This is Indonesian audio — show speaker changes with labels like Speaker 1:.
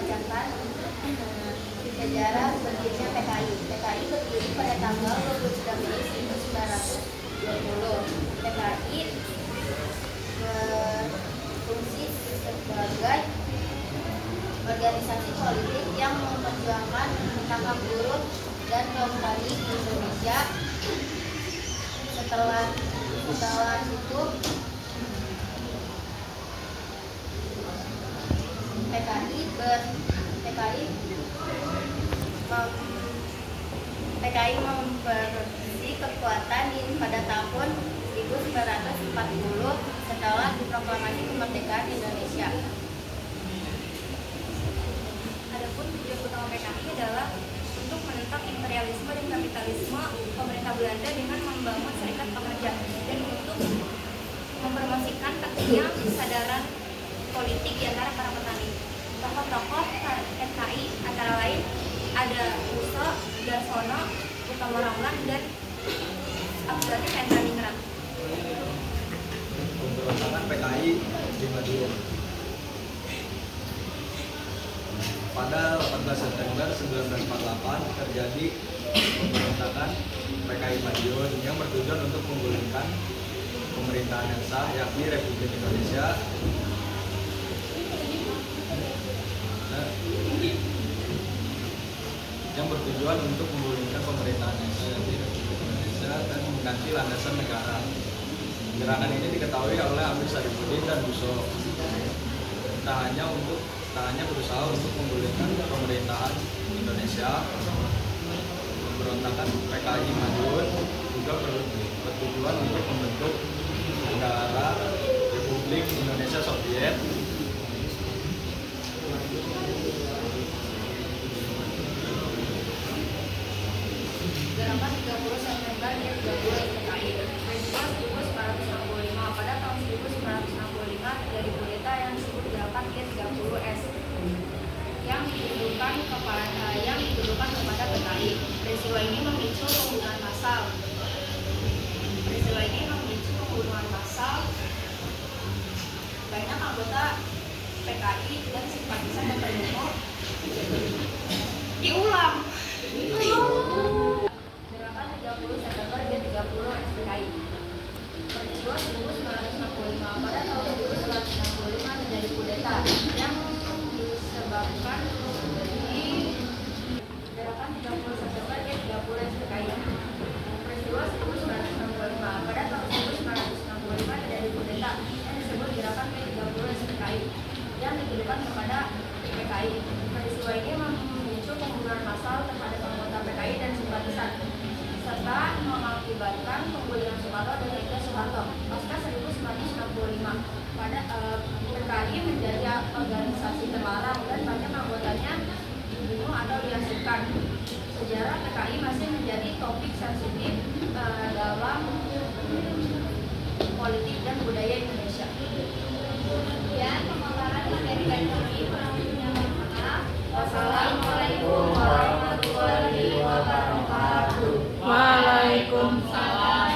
Speaker 1: membacakan sejarah berdirinya PKI. PKI berdiri pada tanggal 23 Mei 1920. PKI berfungsi sebagai organisasi politik yang memperjuangkan hak buruh dan kaum tani di Indonesia. Setelah itu PKI memproduksi kekuatan pada tahun 1940 setelah proklamasi kemerdekaan Indonesia.
Speaker 2: Adapun tujuan utama PKI adalah untuk menentang imperialisme dan kapitalisme pemerintah Belanda dengan membangun serikat pekerja dan untuk mempromosikan pentingnya kesadaran politik di antara para petani. Tokoh-tokoh PKI antara lain ada Uso, Darsono, Utama Ramlan, dan Abdulatif Hendraningrat.
Speaker 3: Pemberontakan PKI di Madiun. Pada 18 September 1948 terjadi pemberontakan PKI Madiun yang bertujuan untuk menggulingkan pemerintahan yang sah, yakni Republik Indonesia dan mengganti landasan negara. Gerakan ini diketahui oleh Amir Sarifuddin dan Buso. Tak hanya berusaha untuk menggulingkan pemerintahan Indonesia, pemberontakan PKI Madiun juga bertujuan untuk membentuk negara Republik Indonesia Soviet.
Speaker 2: Gerakan 30 September dan 30 PKI. Peristiwa 1965. Pada tahun 1965 terjadi kudeta yang disebut Gerakan G30S yang dituduhkan kepada PKI. Peristiwa ini memicu pembunuhan massal. Banyak anggota PKI dan simpatisan dan pendukung diulang. Gerakan 30 September dan 30 SPKI. Peristiwa 1965. Pada tahun 1965 terjadi kudeta yang disebabkan di Gerakan 30 September dan 30 SPKI. Peristiwa 1965. Pada tahun 1965 terjadi kudeta yang disebut Gerakan 30 SPKI yang ditujukan kepada PKI. Peristiwa ini memicu pembunuhan massal terhadap anggota PKI dan simpatisan, serta mengakibatkan pembunuhan Soekarno dan Megawati Soekarno. Pasca 1965, PKI menjadi organisasi terlarang dan banyak anggotanya dibunuh atau diasingkan. Sejarah PKI masih menjadi topik sensitif dalam politik